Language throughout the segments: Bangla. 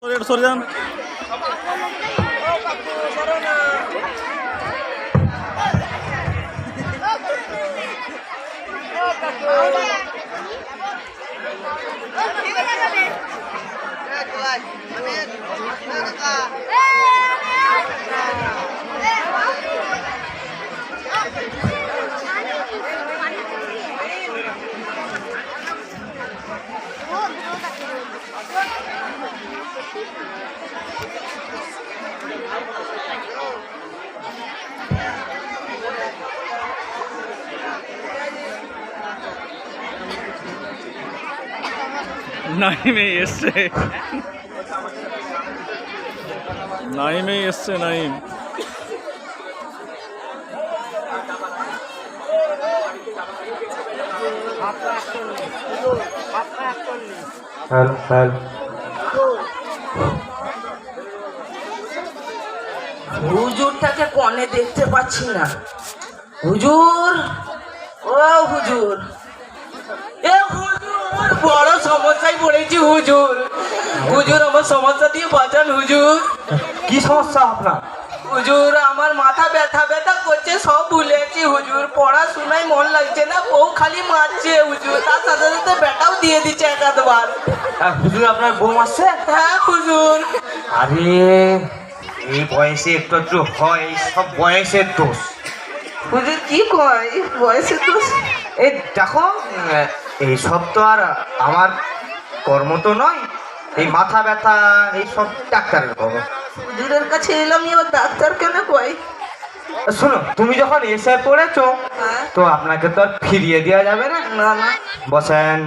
সরে যান। নাইমে এসছে, নাইমে এসছে নাইম। হুজুরটাকে কনে দেখতে পাচ্ছি না। হুজুর, ও হুজুর, এ হুজুর, বড় সমস্যায় পড়েছি হুজুর। হুজুর, আমার সমস্যা দিয়ে বাঁচান হুজুর। কি সমস্যা আপনার? হুজুর, আমার মাথা ব্যথা ব্যথা করছে, সব ভুলেছি হুজুর। পড়াশোনায় মন লাগছে না, বউ খালি মারছে হুজুর, তার সাথে সাথে ব্যাটাও দিয়ে দিচ্ছে এক আধবার। হুজুর, আপনার বউ আসছে? হ্যাঁ হুজুর। আরে এই বয়সে একটু একটু হয়, সব বয়সের দোষ। হুজুর কি কয় বয়সে তো? এই দেখো, এই সব তো আর আমার কর্ম তো নয়। এই মাথা ব্যথা এই সব ডাক্তারের কর্ম। হুজুরের কাছে এলাম, এবার ডাক্তার কেন কয়? শোনো, তুমি যখন এসে পড়েছো হ্যাঁ। তো আপনাকে তো আর ফিরিয়ে দেওয়া যাবে না। না না। বসেন,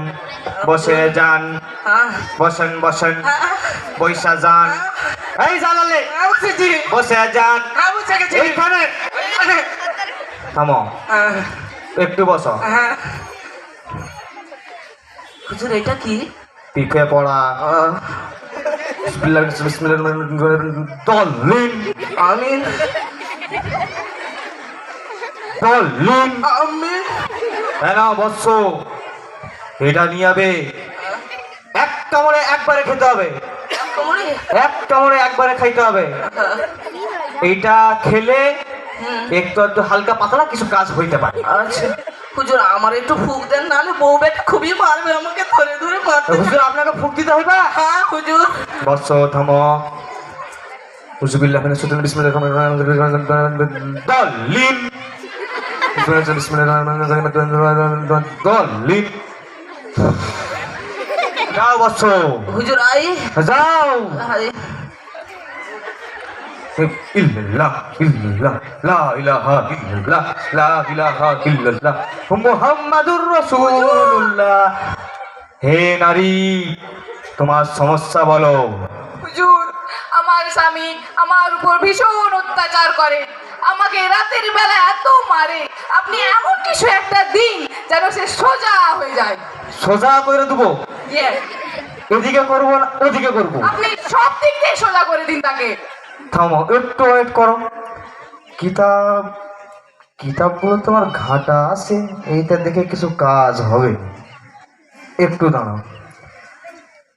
বসে যান, হ্যাঁ বসেন বসেন, হ্যাঁ বৈশা যান। এই জানালে হ্যাঁ, বুঝেছি। বসে যান। হ্যাঁ, বুঝে গেছি। এইখানে থামো, হ্যাঁ একটু বসো। হ্যাঁ। হুজুর, এটা কি? পিঠে পড়া দলিন, আমিন দলিন। আমিন। হ্যাঁ না বৎস, এটা নিয়ে যাবে। এক কামড়ে একবারে খেতে হবে, কোমরে? এক কামড়ে একবারে খাইতে হবে। এইটা খেলে একটু একটু হালকা পাতলা কিছু কাজ হইতে পারে। আচ্ছা হুজুর, আমার একটু ফুক দেন, নাহলে বউ বেটা খুবই মারবে আমাকে, ধরে ধরে মারবে। হুজুর, আপনাকে ফুক দিতে হইবা? হ্যাঁ হুজুর। বৎস থামো। হুজুবিল্লাহ মিনাশ শাইতানির বিসমিল্লাহির রহমানির রহিম। দলিন, দলিন। যাও বৎস, হুজুর আই যাও। আই। ইল্লাল্লাহ ইল্লাল্লাহ লা ইলাহা ইল্লাল্লাহ লা ইলাহা ইল্লাল্লাহ মুহাম্মাদুর রাসূলুল্লাহ। হে নারী, তোমার সমস্যা বলো। হুজুর, আমার স্বামী আমার উপর ভীষণ অত্যাচার করে, আমাকে রাতের বেলা এত মারে, আপনি এমন কিছু একটা দিন যেন সে সোজা হয়ে যায়। সোজা করে দেবো? Yes, এদিকে করবো না ওদিকে করবো? আপনি সব দিক দিয়ে সোজা করে দিন তাকে। থামো, একটু ওয়েট করো। কিতাব, কিতাবগুলো তোমার ঘাটা আছে, এইটা দেখে কিছু কাজ হবে। একটু দাঁড়াও,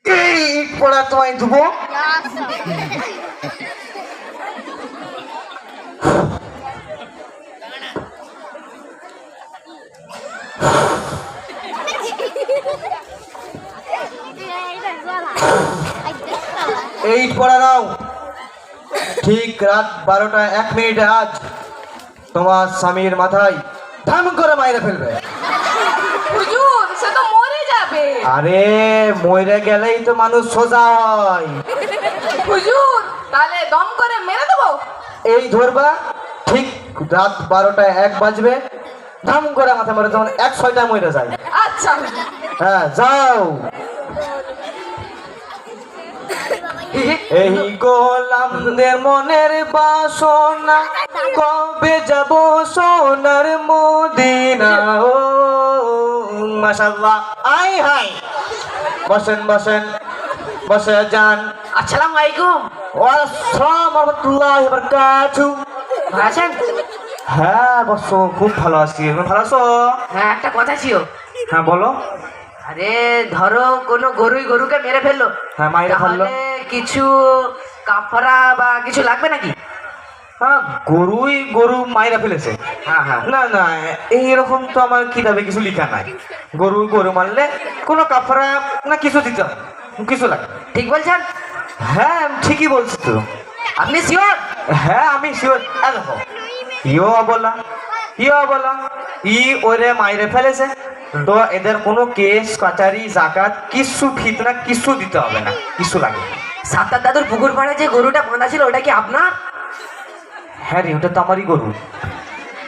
এই ইট পড়া তোমায় দেবো। এই ইট পড়া নাও। ঠিক রাত 12টা 1 মিনিটে আজ তোমার স্বামীর মাথায় ধাম করে মাইরে ফেলবে। হুজুর, সে তো মরে যাবে। আরে মরে গেলেই তো মানুষ সোজা হয়। হুজুর, তাহলে দম করে মেরে দেবো? এই ধরবা, ঠিক রাত 12টা 1 বাজবে, ধাম করে মাথা মারে, যেমন 1 6টা মরে যায়। আচ্ছা হুজুর। হ্যাঁ, যাও। এই গোলামদের মনের বাসনা, কবে যাব সোনার মদিনা। ও মাশাআল্লাহ, আই হাই। বসেন বসেন, বসে যান। আসসালামু আলাইকুম। ওয়াসসালাম ওয়া রাহমাতুল্লাহি ওয়া বারাকাতুহু। ভালো আছেন? হ্যাঁ বস, খুব ভালো আছি। ভালো আছো? হ্যাঁ, একটা কথা ছিল। হ্যাঁ বলো। আরে ধরো কোনো গরুই গরুকে মেরে ফেললো, হ্যাঁ, মাইরে ফেললো। তাহলে কিছু কাফারা বা কিছু লাগবে নাকি? হ্যাঁ, গরুই গরু মাইরা ফেলেছে। হ্যাঁ হ্যাঁ। না না, এইরকম তো আমার কিতাবে কিছু লেখা নাই। গরু গরু মারলে কোনো কাফারা না কিছু দিতে হবে, কিছু লাগে। ঠিক বলছেন? হ্যাঁ, ঠিকই বলছিস তো। আপনি শিওর? হ্যাঁ, আমি শিওর। দেখো, ইও বলা ই ওরে মাইরে ফেলেছে, তো এদের কোনো কেস কাচারি জাকাত কিছু ফিতনা কিছু দিতে হবে না, কিছু লাগে। সাত্তার দাদুর পুকুর পাড়ে যে গরুটা বাঁধা ছিল ওটা কি আপনার? হ্যাঁ রে, ওটা তো আমারই গরু।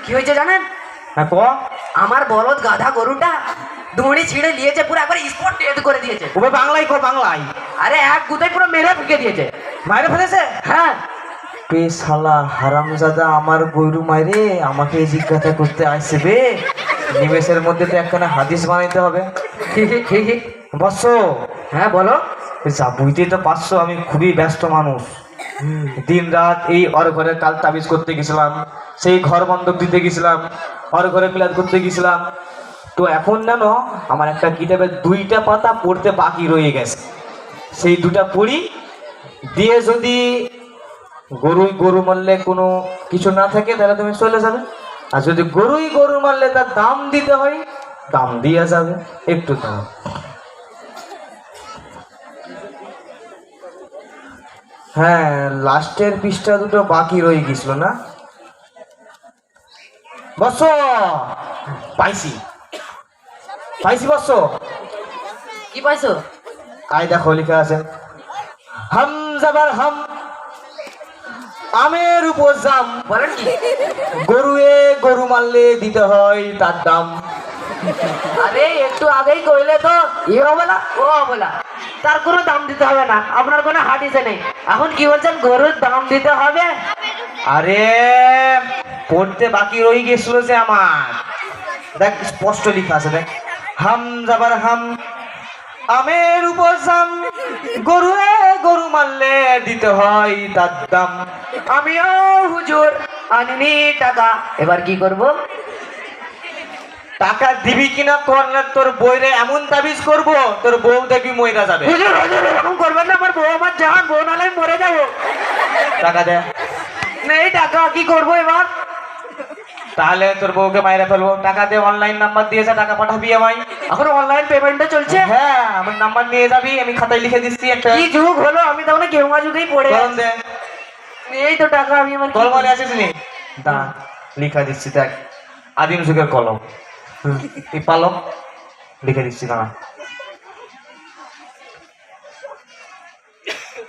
কি হয়েছে জানেন? হ্যাঁ, ক। আমার বলদ গাধা গরুটা দড়ি ছিঁড়ে নিয়েছে, পুরো একবার স্পট ডেথ করে দিয়েছে। ওবে বাংলায় কর, বাংলায়। আরে এক গুতায় পুরো মেরে ফেঁকে দিয়েছে। মাইরে ফেলেছে? হ্যাঁ। বে শালা হারামজাদা, আমার গরু মাইরে আমাকে জিজ্ঞাসা করতে আসছে বে। নিমেষের মধ্যে তো একখানা হাদিস বানাইতে হবে। বৎস, হ্যাঁ বলো। যা বুঝতেই তো পারছো, আমি খুবই ব্যস্ত মানুষ। দিন রাত এই ওর ঘরে কাল তাবিজ করতে গেছিলাম, সেই ঘর বন্ধক দিতে গেছিলাম, ওর ঘরে মিলাদ করতে গেছিলাম। তো এখন জানো আমার একটা কিতাবের 2টা পাতা পড়তে বাকি রয়ে গেছে, সেই 2টা পড়ি দিয়ে যদি গরুই গরু মারলে কোনো কিছু না থাকে তাহলে তুমি চলে যাবে, আর যদি গরুই গরু মারলে তার দাম দিতে হয়, দাম দিয়ে যাবে। একটু দাম। হ্যাঁ, লাস্টের পৃষ্ঠা 2টো বাকি রয়ে গেছিল না? বৎস, পাইছি বৎস। কি পাইছো? আয় দেখো লেখা আছে, হাম জাবার হাম, আমের উপর জাম। বলেন কি? গরুয়ে গরু মারলে দিতে হয় তার দাম। আরে একটু আগেই কইলে তো ইও বলা ও বলা, তার কোনো দাম দিতে হবে না, আপনার কোনো হাদিসে নেই। এখন কি বলছেন গরুর দাম দিতে হবে? আরে পড়তে বাকি রয়ে গেছিল যে আমার, দেখ স্পষ্ট লেখা আছে, দেখ, হাম জাবার হাম, আমের উপর জাম, গরুয়ে গরু মারলে দিতে হয় তার দাম। আমিও হুজুর আনিনি টাকা, এবার কি করব? টাকা দিবি কিনা কর না, তোর বইরে এমন তাবিজ করবো তোর বউ দেখবি মইরা যাবে। হুজুর হুজুর এরকম করবেন না, আমার বউ আমার জান, বউ নালে আমি মরে যাবো। টাকা দে। নেই টাকা, কি করবো এবার? তাহলে তোর বউকে মাইরা ফেলবো। টাকা দে, অনলাইন নাম্বার দিয়েছে, টাকা পাঠাবি আমায়। এখন অনলাইন পেমেন্টে চলছে? হ্যাঁ, আমার নাম্বার নিয়ে যাবি, আমি খাতায় লিখে দিচ্ছি একটা। কি যুগ হলো, আমি তখন কেউমা যুগেই পড়ে কলম দে। এই তো টাকা, আমি আমার কলম বলে আসিস নি? দাঁড়া, লিখা দিচ্ছি, দেখ, আদিম যুগের কলম। তুই পালম লিখে দিচ্ছি, দাঁড়া।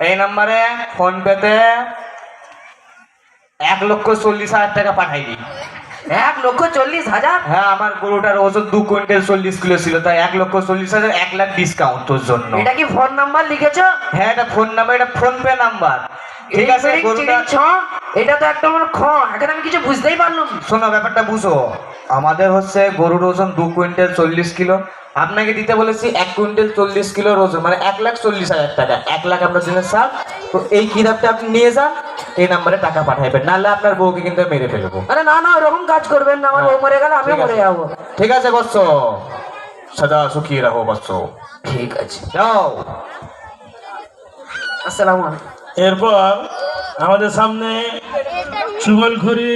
এই নাম্বারে ফোন পেতে 1,40,000 টাকা পাঠাইবি। 1,40,000? হ্যাঁ, আমার গরুটার ওজন 2 কুইন্টাল 40 কিলো ছিল, তাই 1,40,000, 1 লাখ ডিসকাউন্ট তোর জন্য। এটা কি ফোন নাম্বার লিখেছো? হ্যাঁ, এটা ফোন নাম্বার, এটা ফোন পে নাম্বার। ঠিক আছে, গরুটা এটা তো একটা আমার এখন আমি কিছু বুঝতেই পারলাম। শোনো, ব্যাপারটা বুঝো। আমাদের হচ্ছে গরুর ওজন 2 কুইন্টাল 40 কিলো, আপনাকে দিতে বলেছি 1 কুইন্টাল 40 কিলোর ওজন, মানে 1,40,000 টাকা। 1 লাখ আপনার জন্য স্যার। তো এই কিতাবটা আপনি নিয়ে যান, এই নাম্বারে টাকা পাঠাইবেন, নাহলে আপনার বউকে কিন্তু মেরে ফেলবো। আরে না না, ওরকম কাজ করবেন না, আমার বউ মরে গেলে আমিও ঠিক আছে। মরে যাবো। ঠিক আছে বৎস, সদা সুখী রাখো বৎস। ঠিক আছে, যাও। আসসালামু আলাইকুম। এরপর আমাদের সামনে চুগলখড়ি